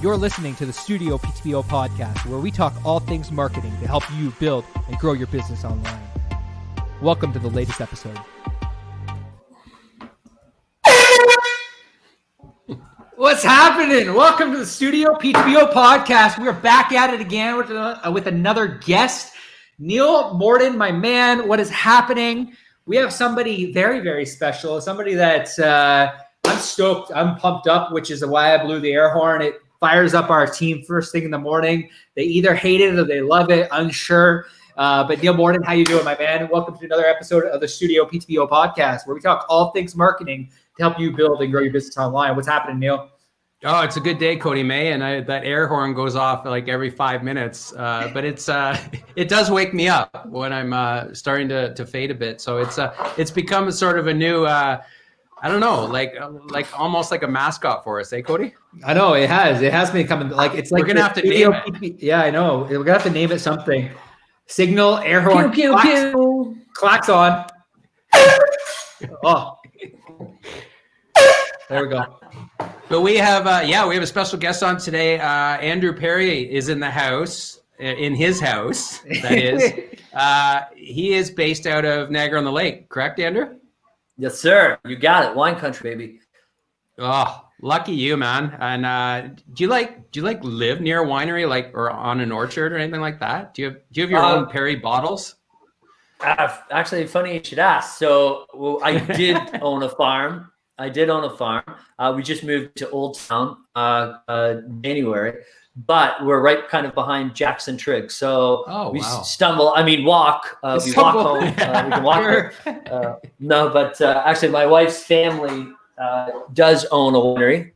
You're listening to the StudioPTBO Podcast, where we talk all things marketing to help you build and grow your business online. Welcome to the latest episode. What's happening? Welcome to the StudioPTBO Podcast. We're back at it again with another guest. Neil Morden, my man, what is happening? We have somebody very, very special, somebody that I'm stoked, I'm pumped up, which is why I blew the air horn. It fires up our team first thing in the morning. They either hate it or they love it, unsure. But Neil Morden, how you doing, my man? Welcome to another episode of the StudioPTBO Podcast, where we talk all things marketing to help you build and grow your business online. What's happening, Neil? Oh, it's a good day, Cody May, and that air horn goes off like every 5 minutes. But it does wake me up when I'm starting to fade a bit. So it's become sort of a new I don't know, like almost like a mascot for us, eh, Cody? I know it has become like it's like we're gonna have to name it. Yeah, I know we're gonna have to name it something. Signal, air horn, pew, pew, clacks on. Oh, there we go. But we have a special guest on today. Andrew Perrie is in the house, in his house. That is, he is based out of Niagara-on-the-Lake, correct, Andrew? Yes, sir. You got it. Wine country, baby. Oh, lucky you, man. And do you live near a winery, or on an orchard or anything like that? Do you have your own Perrie bottles? Actually, funny you should ask. So I did own a farm. We just moved to Old Town January, but we're right kind of behind Jackson Trigg. So walk. We walk home. We can walk. Actually, my wife's family does own a winery.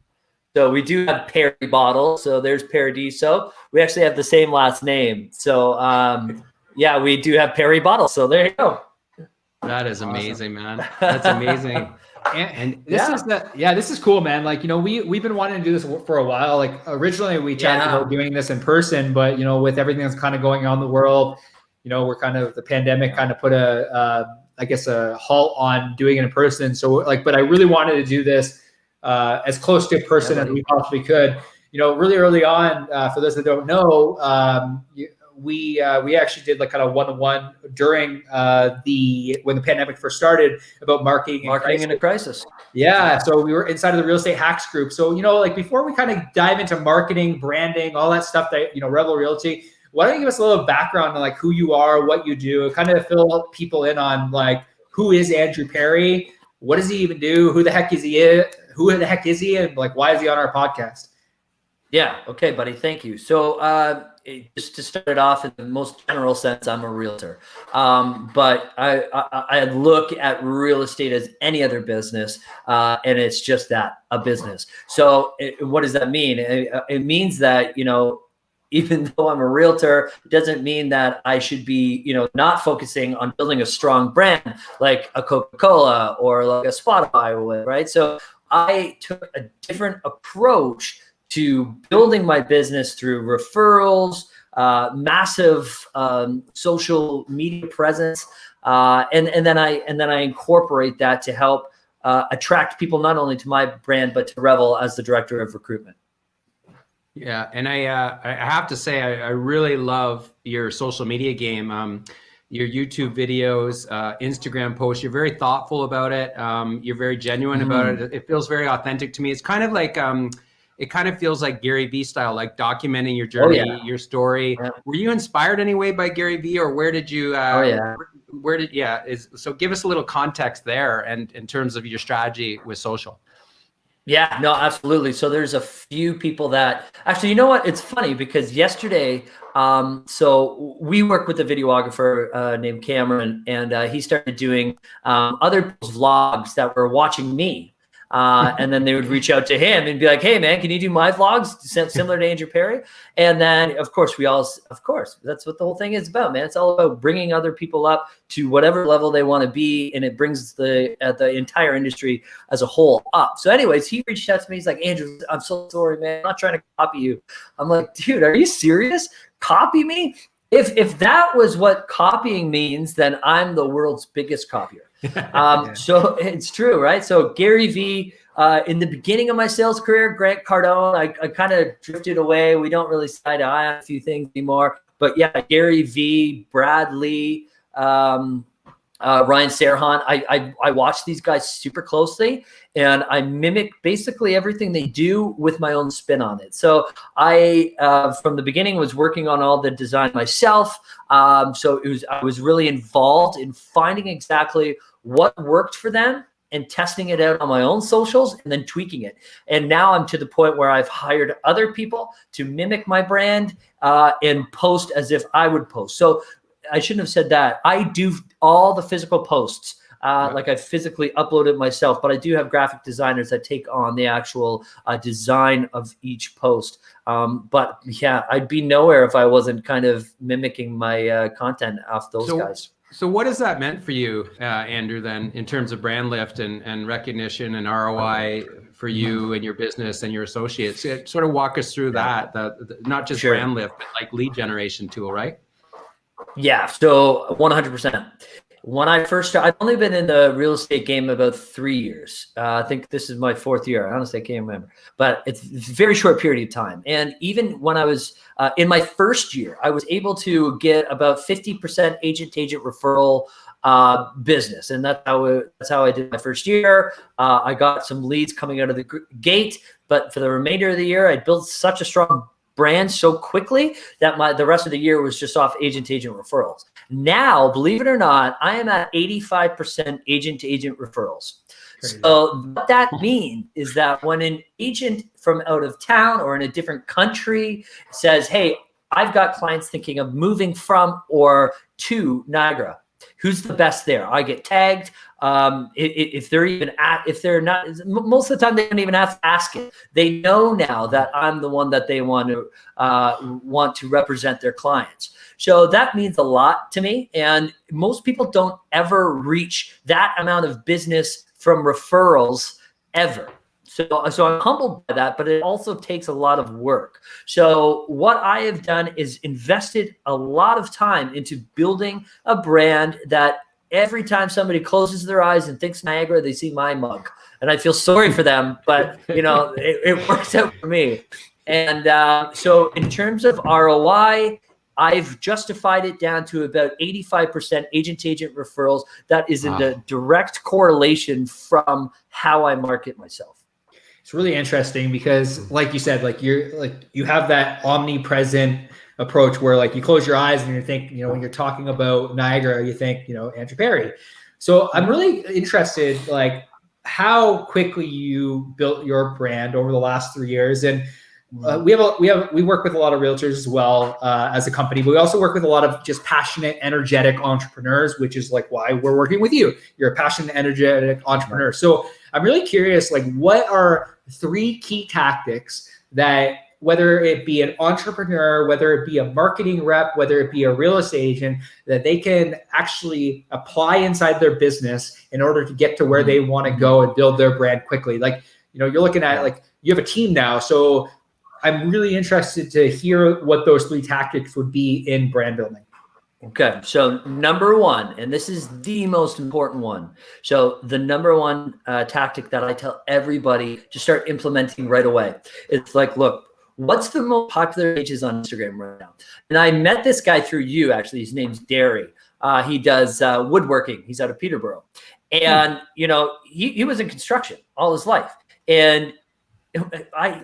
So we do have Perrie bottles. So there's Paradiso. We actually have the same last name. So we do have Perrie bottles. So there you go. That is amazing, man. That's amazing. And this is cool, man. Like, we've been wanting to do this for a while. Like originally we chatted about doing this in person, but with everything that's kind of going on in the world, we're kind of, the pandemic kind of put a halt on doing it in person. So but I really wanted to do this as close to a person as we possibly could. Really early on, for those that don't know, we actually did like kind of one-on-one during when the pandemic first started about marketing in a crisis. Yeah, so we were inside of the Real Estate Hacks group. So before we kind of dive into marketing, branding, all that stuff that Revel Realty, why don't you give us a little background on like who you are, what you do, kind of fill people in on like who is Andrew Perrie, what does he even do, who the heck is he, and like why is he on our podcast? Yeah. Okay, buddy. Thank you. So just to start it off in the most general sense, I'm a realtor. But I look at real estate as any other business, and it's just that, a business. So what does that mean? It means that, even though I'm a realtor, it doesn't mean that I should be, not focusing on building a strong brand like a Coca-Cola or like a Spotify, right? So I took a different approach to building my business through referrals, massive social media presence, and then I incorporate that to help attract people not only to my brand but to Revel as the director of recruitment. Yeah, and I have to say I really love your social media game. Your YouTube videos, Instagram posts. You're very thoughtful about it. You're very genuine about it. It feels very authentic to me. It's kind of like it kind of feels like Gary Vee style, like documenting your journey, your story. Yeah. Were you inspired anyway by Gary Vee, or where did you? So give us a little context there, and in terms of your strategy with social. Yeah, no, absolutely. So there's a few people that actually, you know what? It's funny because yesterday, so we work with a videographer named Cameron, and he started doing other people's vlogs that were watching me. And then they would reach out to him and be like, "Hey man, can you do my vlogs similar to Andrew Perrie?" And then of course that's what the whole thing is about, man. It's all about bringing other people up to whatever level they want to be, and it brings the entire industry as a whole up. So anyways, he reached out to me. He's like, "Andrew, I'm so sorry, man. I'm not trying to copy you." I'm like, "Dude, are you serious? Copy me? If that was what copying means, then I'm the world's biggest copier." So it's true, right? So Gary Vee in the beginning of my sales career, Grant Cardone, I kind of drifted away. We don't really see eye to eye on a few things anymore. But yeah, Gary V, Brad Lee, Ryan Serhan, I watch these guys super closely, and I mimic basically everything they do with my own spin on it. So I, from the beginning, was working on all the design myself. So I was really involved in finding exactly what worked for them and testing it out on my own socials and then tweaking it. And now I'm to the point where I've hired other people to mimic my brand and post as if I would post. So I shouldn't have said that. I do all the physical posts. Like I physically upload it myself, but I do have graphic designers that take on the actual design of each post. But yeah, I'd be nowhere if I wasn't kind of mimicking my content off those guys. So what has that meant for you, Andrew, then, in terms of brand lift and recognition and ROI for you and your business and your associates? Sort of walk us through that, not just brand lift, but like lead generation tool, right? Yeah, so 100%. When I first started, I've only been in the real estate game about 3 years. I think this is my 4th year. Honestly, I can't remember, but it's a very short period of time. And even when I was in my first year, I was able to get about 50% agent-to-agent referral business. And that's how I did my first year. I got some leads coming out of the gate, but for the remainder of the year, I built such a strong brand so quickly that the rest of the year was just off agent-to-agent referrals. Now, believe it or not, I am at 85% agent-to-agent referrals. So what that means is that when an agent from out of town or in a different country says, hey, I've got clients thinking of moving from or to Niagara, who's the best there? I get tagged. If they're not, most of the time they don't even have to ask it. They know now that I'm the one that they want to represent their clients. So that means a lot to me. And most people don't ever reach that amount of business from referrals ever. So I'm humbled by that, but it also takes a lot of work. So what I have done is invested a lot of time into building a brand that every time somebody closes their eyes and thinks Niagara, they see my mug. And I feel sorry for them, but it works out for me. And so in terms of ROI, I've justified it down to about 85% agent-to-agent referrals. That is in the direct correlation from how I market myself. It's really interesting because, like you said, you have that omnipresent approach where you close your eyes and you think, when you're talking about Niagara, you think, Andrew Perrie. So I'm really interested, how quickly you built your brand over the last 3 years. And we work with a lot of realtors as well as a company, but we also work with a lot of just passionate, energetic entrepreneurs, which is why we're working with you. You're a passionate, energetic entrepreneur. So I'm really curious, what are 3 key tactics that, whether it be an entrepreneur, whether it be a marketing rep, whether it be a real estate agent, that they can actually apply inside their business in order to get to where they want to go and build their brand quickly? You're looking at you have a team now. So I'm really interested to hear what those 3 tactics would be in brand building. Okay, so number 1, and this is the most important one. So the number 1 tactic that I tell everybody to start implementing right away. It's look, what's the most popular pages on Instagram right now? And I met this guy through you, actually. His name's Derry. He does woodworking. He's out of Peterborough. And, he was in construction all his life. And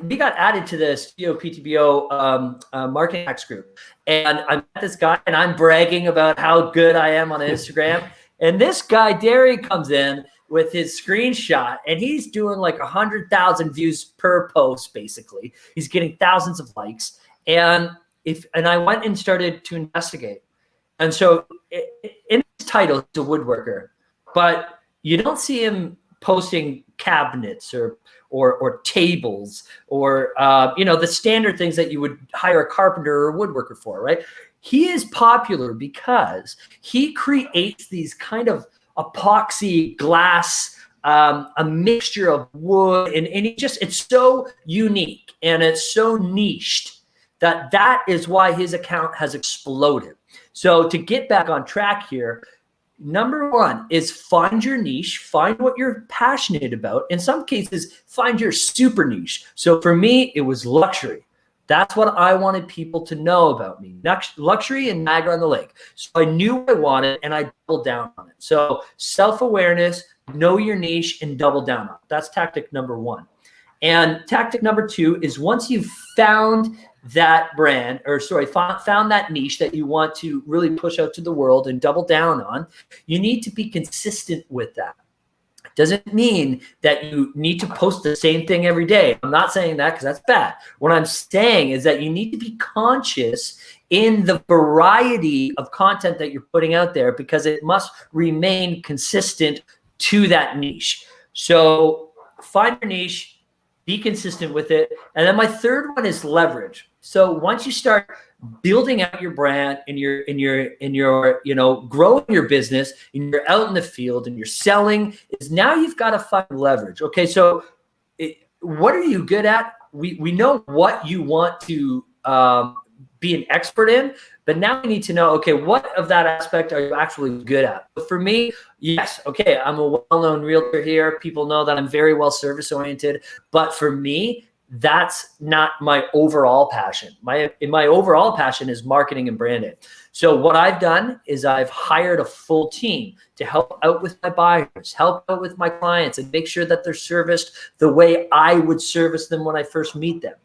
we got added to the StudioPTBO marketing hacks group. And I met this guy, and I'm bragging about how good I am on Instagram. And this guy, Derry, comes in with his screenshot, and he's doing 100,000 views per post, basically. He's getting thousands of likes. And I went and started to investigate. And so in his title, he's a woodworker, but you don't see him posting cabinets or tables or the standard things that you would hire a carpenter or a woodworker for, right? He is popular because he creates these kind of epoxy glass, a mixture of wood, and it's so unique and it's so niched that is why his account has exploded. So to get back on track here, number one is find your niche, find what you're passionate about. In some cases, find your super niche. So for me, it was luxury. That's what I wanted people to know about me. Luxury and Niagara-on-the-Lake. So I knew what I wanted and I doubled down on it. So self-awareness, know your niche, and double down on it. That's tactic number one. And tactic number two is once you've found that brand, found that niche that you want to really push out to the world and double down on, you need to be consistent with that. Doesn't mean that you need to post the same thing every day. I'm not saying that because that's bad. What I'm saying is that you need to be conscious in the variety of content that you're putting out there because it must remain consistent to that niche. So find your niche, be consistent with it. And then my third one is leverage. So once you start building out your brand and you're growing your business and you're out in the field and you're selling, is now you've got to find leverage. Okay, so what are you good at? We know what you want to be an expert in, but now we need to know, okay, what of that aspect are you actually good at? But for me, yes, okay, I'm a well-known realtor here. People know that I'm very well service-oriented, but for me, that's not my overall passion. My overall passion is marketing and branding. So what I've done is I've hired a full team to help out with my buyers, help out with my clients, and make sure that they're serviced the way I would service them when I first meet them.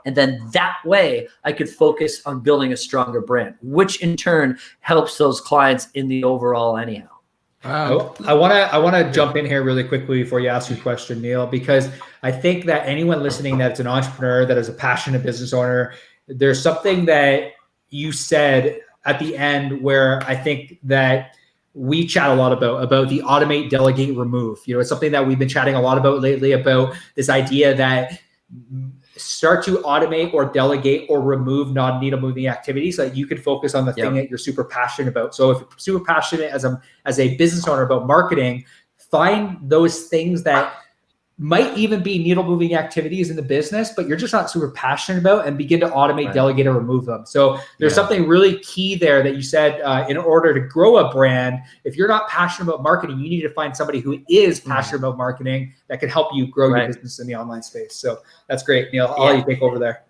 And then that way I could focus on building a stronger brand, which in turn helps those clients in the overall anyhow. I want to jump in here really quickly before you ask your question, Neil, because I think that anyone listening that's an entrepreneur, that is a passionate business owner, there's something that you said at the end where I think that we chat a lot about the automate, delegate, remove. It's something that we've been chatting a lot about lately, about this idea that start to automate or delegate or remove non-needle moving activities so that you can focus on the thing that you're super passionate about. So if you're super passionate as a business owner about marketing, find those things that might even be needle moving activities in the business, but you're just not super passionate about, and begin to automate, delegate, or remove them. So there's something really key there that you said, in order to grow a brand, if you're not passionate about marketing, you need to find somebody who is passionate about marketing that can help you grow your business in the online space. So that's great, Neil. I'll let you take over there.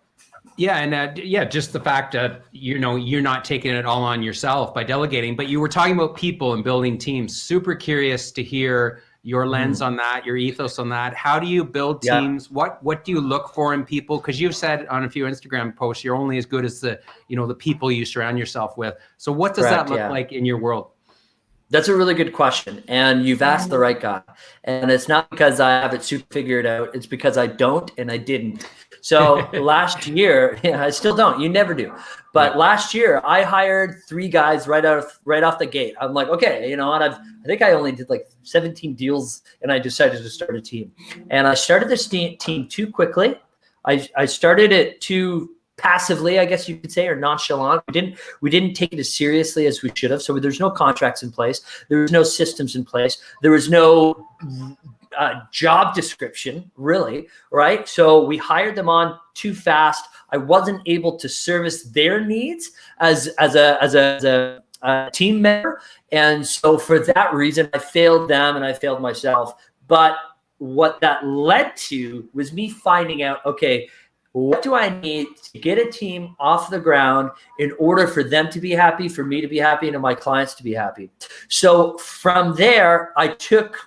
Yeah, and just the fact that you're not taking it all on yourself by delegating, but you were talking about people and building teams. Super curious to hear your lens on that, your ethos on that. How do you build teams? What do you look for in people? Because you've said on a few Instagram posts, you're only as good as the people you surround yourself with. So what does that look like in your world? That's a really good question. And you've asked the right guy. And it's not because I have it super figured out. It's because I don't and I didn't. So last year, I still don't. You never do. But last year, I hired 3 guys right off the gate. I'm like, okay, you know what? I think I only did like 17 deals, and I decided to start a team. And I started this team too quickly. I started it too passively, I guess you could say, or nonchalant. We didn't take it as seriously as we should have. So there's no contracts in place. There was no systems in place. There was no job description, really, right? So we hired them on too fast. I wasn't able to service their needs as a team member, and so for that reason, I failed them and I failed myself. But what that led to was me finding out, okay, what do I need to get a team off the ground in order for them to be happy, for me to be happy, and for my clients to be happy? So from there, I took,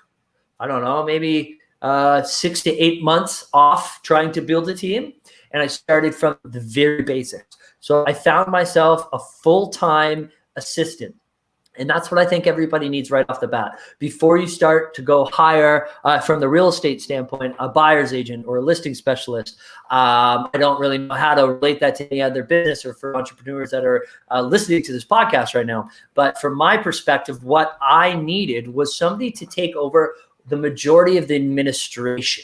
I don't know, maybe 6 to 8 months off trying to build a team. And I started from the very basics. So I found myself a full-time assistant. And that's what I think everybody needs right off the bat. Before you start to go hire, from the real estate standpoint, a buyer's agent or a listing specialist. I don't really know how to relate that to any other business or for entrepreneurs that are listening to this podcast right now. But from my perspective, what I needed was somebody to take over the majority of the administration.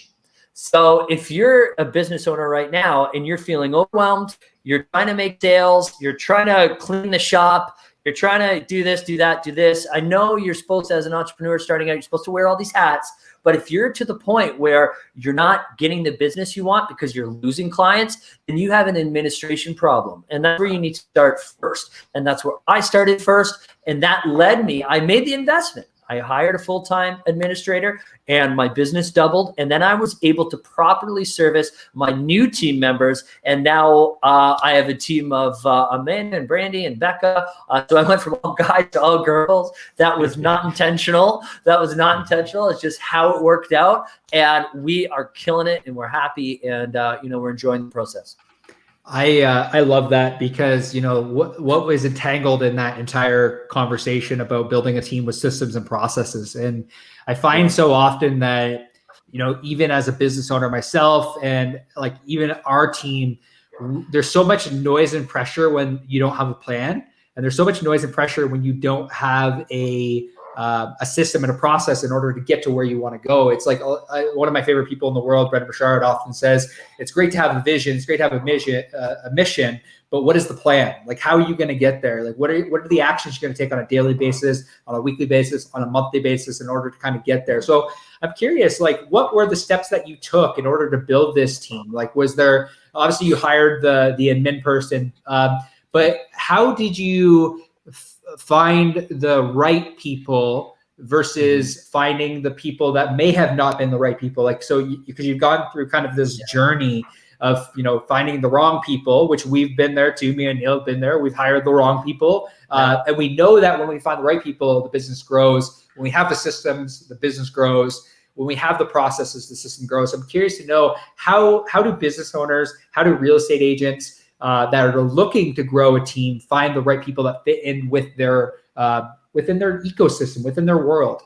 So if you're a business owner right now and you're feeling overwhelmed, you're trying to make sales, you're trying to clean the shop, you're trying to do this, do that, do this. I know you're supposed to, as an entrepreneur starting out, you're supposed to wear all these hats. But if you're to the point where you're not getting the business you want because you're losing clients, then you have an administration problem. And that's where you need to start first. And that's where I started first. And that led me, I made the investment. I hired a full-time administrator and my business doubled. And then I was able to properly service my new team members. And now I have a team of Amanda and Brandy and Becca. So I went from all guys to all girls. That was not intentional. It's just how it worked out. And we are killing it and we're happy and, we're enjoying the process. I love that because, what was entangled in that entire conversation about building a team with systems and processes. And I find so often that, even as a business owner myself and like even our team, there's so much noise and pressure when you don't have a plan. And there's so much noise and pressure when you don't have a system and a process in order to get to where you want to go. It's like one of my favorite people in the world, Brendan Burchard, often says, it's great to have a vision. It's great to have a mission, but what is the plan? Like, how are you going to get there? Like, what are the actions you're going to take on a daily basis, on a weekly basis, on a monthly basis in order to kind of get there? So I'm curious, like, what were the steps that you took in order to build this team? Like, was there, obviously you hired the admin person, but how did you find the right people versus finding the people that may have not been the right people? Like, so because you've gone through kind of this journey of, finding the wrong people, which we've been there too. Me and Neil have been there. We've hired the wrong people. And we know that when we find the right people, the business grows. When we have the systems, the business grows. When we have the processes, the system grows. I'm curious to know how do business owners, how do real estate agents that are looking to grow a team find the right people that fit in with their within their ecosystem, within their world?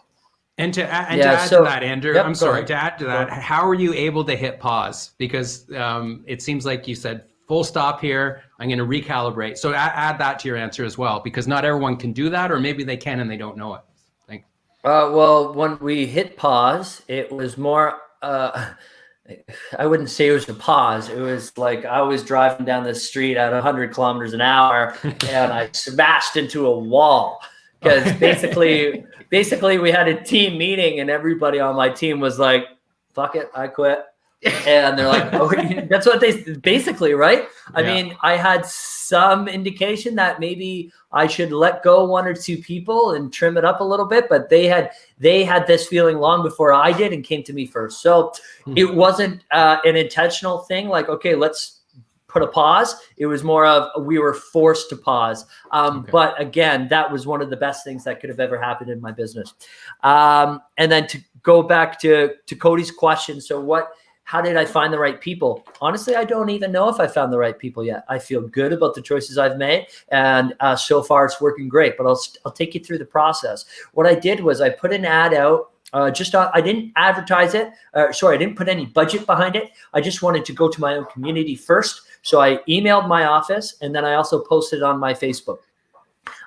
And to add to that, Andrew, yep, I'm sorry, to add to that, how are you able to hit pause? Because it seems like you said, full stop here, I'm going to recalibrate. So add that to your answer as well, because not everyone can do that, or maybe they can and they don't know it. Thanks. Well, when we hit pause, it was more, I wouldn't say it was a pause. It was like I was driving down the street at 100 kilometers an hour and I smashed into a wall. Because basically we had a team meeting and everybody on my team was like, fuck it, I quit. And they're like, oh, that's what they basically, right? I mean, I had some indication that maybe I should let go one or two people and trim it up a little bit, but they had this feeling long before I did and came to me first. So it wasn't an intentional thing like, okay, let's put a pause. It was more of we were forced to pause. But again, that was one of the best things that could have ever happened in my business. And then to go back to Cody's question. So how did I find the right people? Honestly, I don't even know if I found the right people yet. I feel good about the choices I've made. And so far it's working great, but I'll take you through the process. What I did was I put an ad out. I didn't advertise it. I didn't put any budget behind it. I just wanted to go to my own community first. So I emailed my office and then I also posted on my Facebook.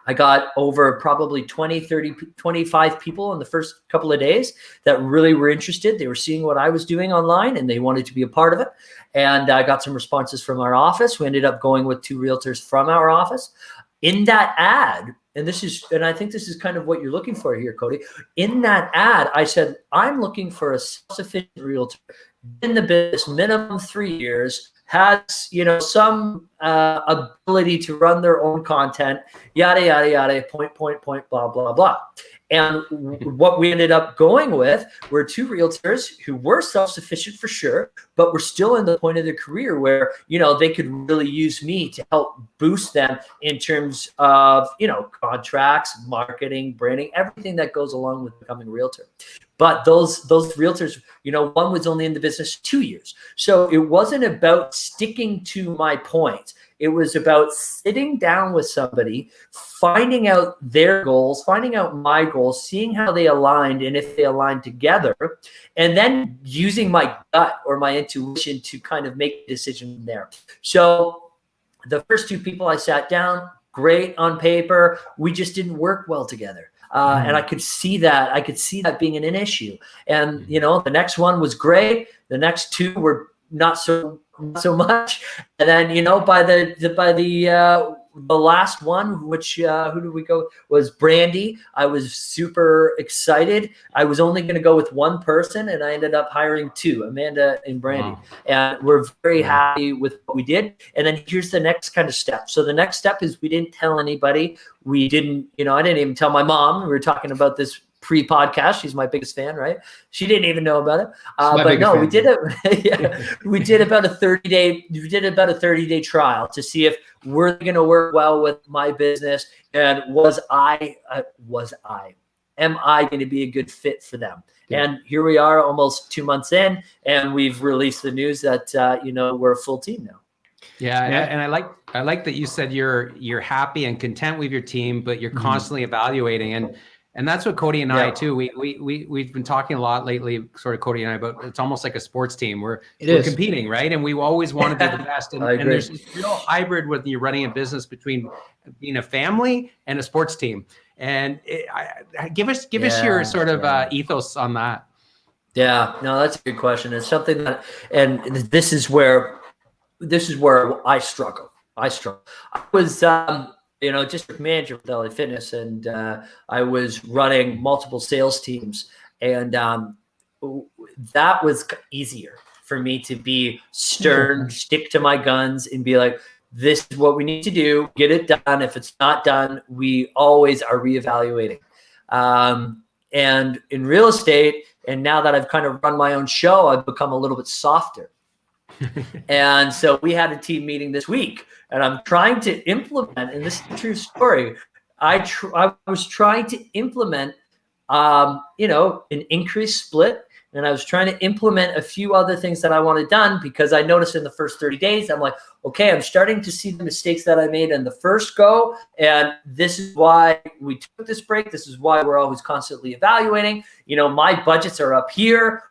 I got over probably 20, 30, 25 people in the first couple of days that really were interested. They were seeing what I was doing online and they wanted to be a part of it. And I got some responses from our office. We ended up going with 2 realtors from our office. In that ad, and I think this is kind of what you're looking for here, Cody. In that ad, I said, I'm looking for a self-sufficient realtor in the business, minimum 3 years, has, some ability to run their own content, yada, yada, yada, point, blah, blah, blah. And what we ended up going with were 2 realtors who were self-sufficient for sure, but were still in the point of their career where, they could really use me to help boost them in terms of, contracts, marketing, branding, everything that goes along with becoming a realtor. But those realtors, one was only in the business 2 years. So it wasn't about sticking to my point. It was about sitting down with somebody, finding out their goals, finding out my goals, seeing how they aligned and if they aligned together, and then using my gut or my intuition to kind of make a decision there. So the first 2 people I sat down, great on paper. We just didn't work well together. And I could see that being an issue. And, the next one was great. The next 2 were not so much. And then, by the the last one, which who did we go, was Brandy. I was super excited. I was only going to go with one person, and I ended up hiring two, Amanda and Brandy. Wow. And we're very happy with what we did. And then here's the next kind of step. So the next step is we didn't tell anybody. We didn't, I didn't even tell my mom. We were talking about this pre-podcast. She's my biggest fan, right? She didn't even know about it. But no, we did it. We did about a 30-day trial to see if we're going to work well with my business, and am I going to be a good fit for them? Yeah. And here we are, almost 2 months in, and we've released the news that we're a full team now. Yeah, and I like that you said you're happy and content with your team, but you're constantly evaluating, and that's what Cody and I too. We've been talking a lot lately, sort of Cody and I, about it's almost like a sports team. We're competing, right? And we always want to be the best. And there's this real hybrid when you're running a business between being a family and a sports team. And give us your sort of ethos on that. Yeah, no, that's a good question. It's something that, and this is where I struggle. I was, district manager with LA Fitness, and I was running multiple sales teams, and that was easier for me to be stern, stick to my guns, and be like, this is what we need to do, get it done. If it's not done, we always are reevaluating. And in real estate, and now that I've kind of run my own show, I've become a little bit softer. And so we had a team meeting this week, and I'm trying to implement, and this is a true story. I was trying to implement, an increased split, and I was trying to implement a few other things that I wanted done, because I noticed in the first 30 days, I'm like, okay, I'm starting to see the mistakes that I made in the first go. And this is why we took this break. This is why we're always constantly evaluating. My budgets are up here.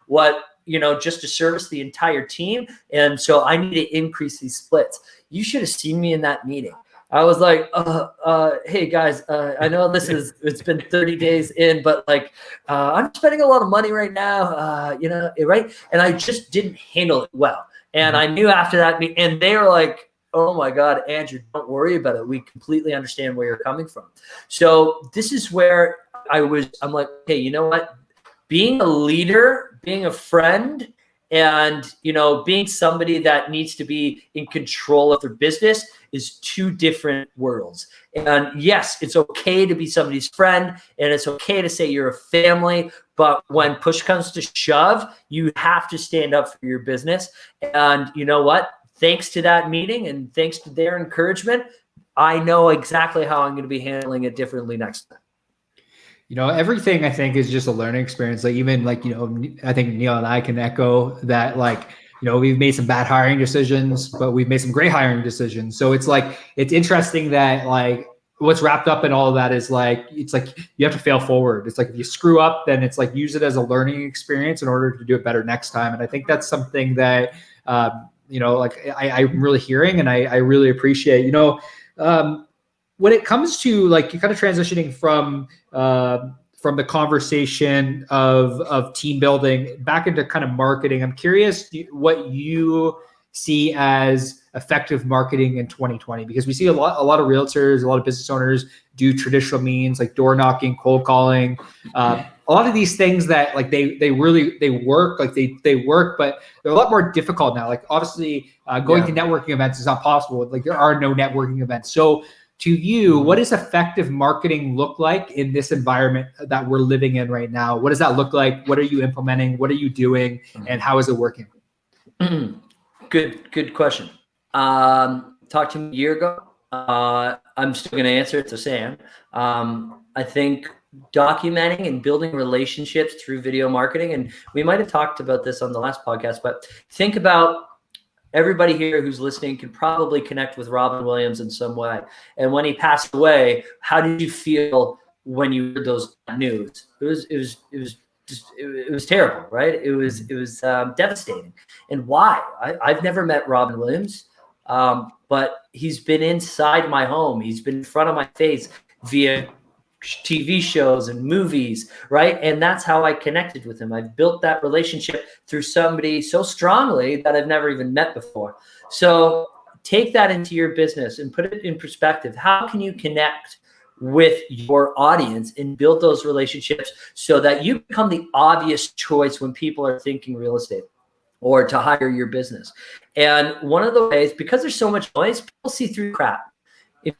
Just to service the entire team. And so I need to increase these splits. You should have seen me in that meeting. I was like, hey guys, I know it's been 30 days in, but I'm spending a lot of money right now, right? And I just didn't handle it well. And I knew after that meeting, and they were like, oh my God, Andrew, don't worry about it. We completely understand where you're coming from. So this is where I'm like, hey, you know what? Being a leader, being a friend, and being somebody that needs to be in control of their business is two different worlds. And yes, it's okay to be somebody's friend, and it's okay to say you're a family, but when push comes to shove, you have to stand up for your business. And you know what? Thanks to that meeting and thanks to their encouragement, I know exactly how I'm going to be handling it differently next time. Everything I think is just a learning experience. I think Neil and I can echo that, we've made some bad hiring decisions, but we've made some great hiring decisions. So it's interesting that what's wrapped up in all of that is you have to fail forward. It's if you screw up, then it's use it as a learning experience in order to do it better next time. And I think that's something that, I'm really hearing, and I really appreciate, when it comes to you're kind of transitioning from the conversation of team building back into kind of marketing, I'm curious what you see as effective marketing in 2020, because we see a lot of realtors, a lot of business owners do traditional means like door knocking, cold calling, a lot of these things that they work, they work, but they're a lot more difficult now. Obviously going to networking events is not possible. There are no networking events. So to you, what does effective marketing look like in this environment that we're living in right now? What does that look like? What are you implementing? What are you doing? And how is it working? Good question. Talked to me a year ago. I'm still going to answer it the same. I think documenting and building relationships through video marketing, and we might have talked about this on the last podcast, but think about everybody here who's listening can probably connect with Robin Williams in some way. And when he passed away, how did you feel when you heard those news? It was terrible, right? It was devastating. And why? I've never met Robin Williams, but he's been inside my home. He's been in front of my face via TV shows and movies, right? And that's how I connected with him. I've built that relationship through somebody so strongly that I've never even met before. So take that into your business and put it in perspective. How can you connect with your audience and build those relationships so that you become the obvious choice when people are thinking real estate or to hire your business? And one of the ways, because there's so much noise, people see through crap. If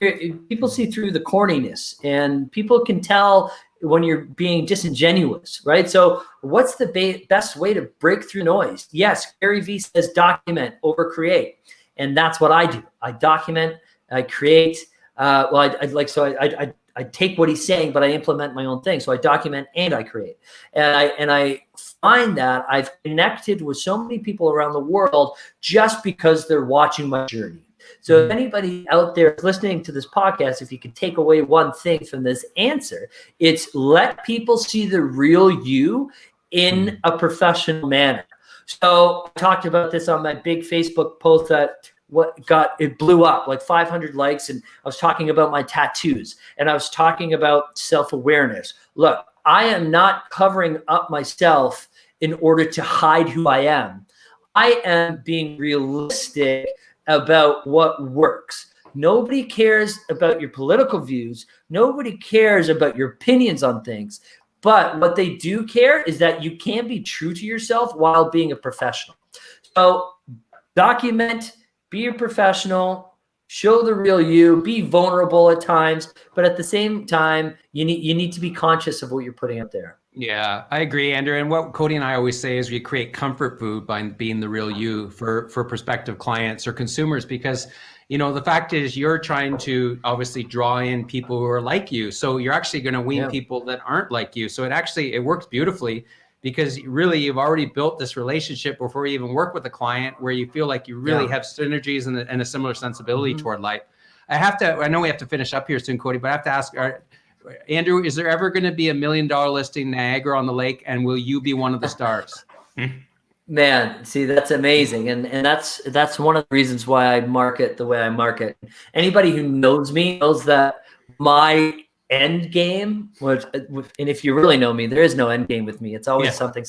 people see through the corniness, and people can tell when you're being disingenuous, right? So what's the best way to break through noise? Yes, Gary Vee says document over create. And that's what I do. I document, I create. I take what he's saying, but I implement my own thing. So I document and I create. And I find that I've connected with so many people around the world just because they're watching my journey. So if anybody out there listening to this podcast, if you could take away one thing from this answer, it's let people see the real you in a professional manner. So I talked about this on my big Facebook post that it blew up like 500 likes. And I was talking about my tattoos, and I was talking about self-awareness. Look, I am not covering up myself in order to hide who I am. I am being realistic about what works. Nobody cares about your political views. Nobody cares about your opinions on things. But what they do care is that you can be true to yourself while being a professional. So document, be a professional, show the real you, be vulnerable at times, but at the same time, you need to be conscious of what you're putting out there. Yeah, I agree, Andrew. And what Cody and I always say is we create comfort food by being the real you for prospective clients or consumers, because, you know, the fact is you're trying to obviously draw in people who are like you. So you're actually going to wean people that aren't like you. So it works beautifully, because really you've already built this relationship before you even work with a client where you feel like you really have synergies and a similar sensibility toward life. I know we have to finish up here soon, Cody, but I have to ask, Andrew, is there ever going to be $1 million listing Niagara on the Lake, and will you be one of the stars? Man, see, that's amazing. And that's one of the reasons why I market the way I market. Anybody who knows me knows that my end game, and if you really know me, there is no end game with me. It's always something.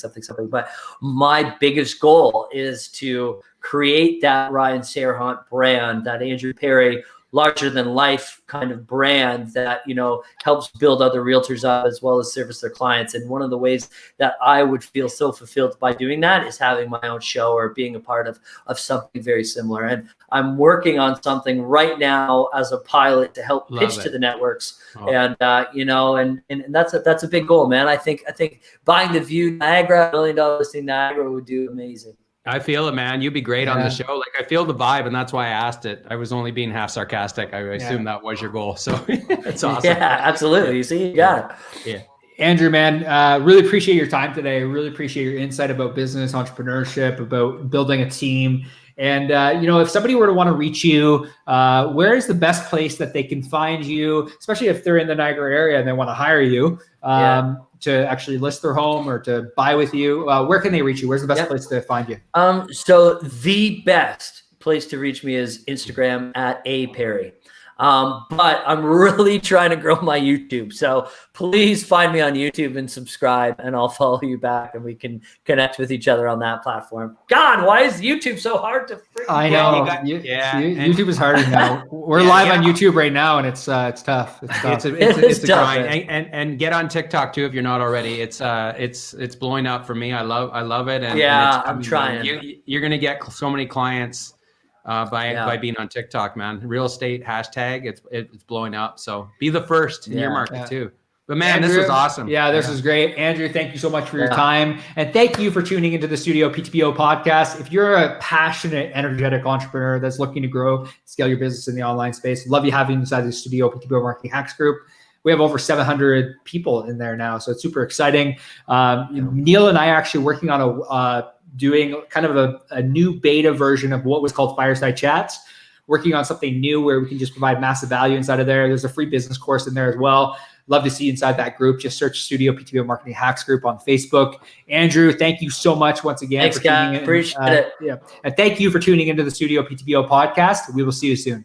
But my biggest goal is to create that Ryan Serhant brand, that Andrew Perrie larger than life kind of brand that, you know, helps build other realtors up as well as service their clients. And one of the ways that I would feel so fulfilled by doing that is having my own show or being a part of something very similar. And I'm working on something right now as a pilot to help pitch to the networks. And you know, and that's a big goal, man. I think buying the View Niagara, $1 million listing Niagara would do amazing. I feel it, man. You'd be great on the show. Like, I feel the vibe, and that's why I asked it. I was only being half sarcastic. I assume that was your goal. So it's awesome. Yeah, absolutely. You see, you got it. Yeah. Andrew, man, really appreciate your time today. Really appreciate your insight about business, entrepreneurship, about building a team. And, you know, if somebody were to want to reach you, where is the best place that they can find you, especially if they're in the Niagara area and they want to hire you to actually list their home or to buy with you? Where can they reach you? Where's the best place to find you? So the best place to reach me is Instagram at @Perrie. But I'm really trying to grow my YouTube. So please find me on YouTube and subscribe, and I'll follow you back, and we can connect with each other on that platform. God, why is YouTube so hard to freaking I know. YouTube is harder now. We're live on YouTube right now, and it's tough. It's a grind. And get on TikTok too if you're not already. It's blowing up for me. I love it. And I'm trying. You're gonna get so many clients by being on TikTok, man. Real estate hashtag, it's blowing up. So be the first in your market too. But man, Andrew, this was awesome. Yeah, this was great. Andrew, thank you so much for your time. And thank you for tuning into the StudioPTBO podcast. If you're a passionate, energetic entrepreneur that's looking to grow, scale your business in the online space, love you having you inside the StudioPTBO Marketing Hacks group. We have over 700 people in there now, so it's super exciting. Neil and I are actually working on doing kind of a new beta version of what was called Fireside Chats, working on something new where we can just provide massive value inside of there. There's a free business course in there as well. Love to see you inside that group. Just search StudioPTBO Marketing Hacks group on Facebook. Andrew, thank you so much once again for tuning in. Appreciate it. And thank you for tuning into the StudioPTBO podcast. We will see you soon.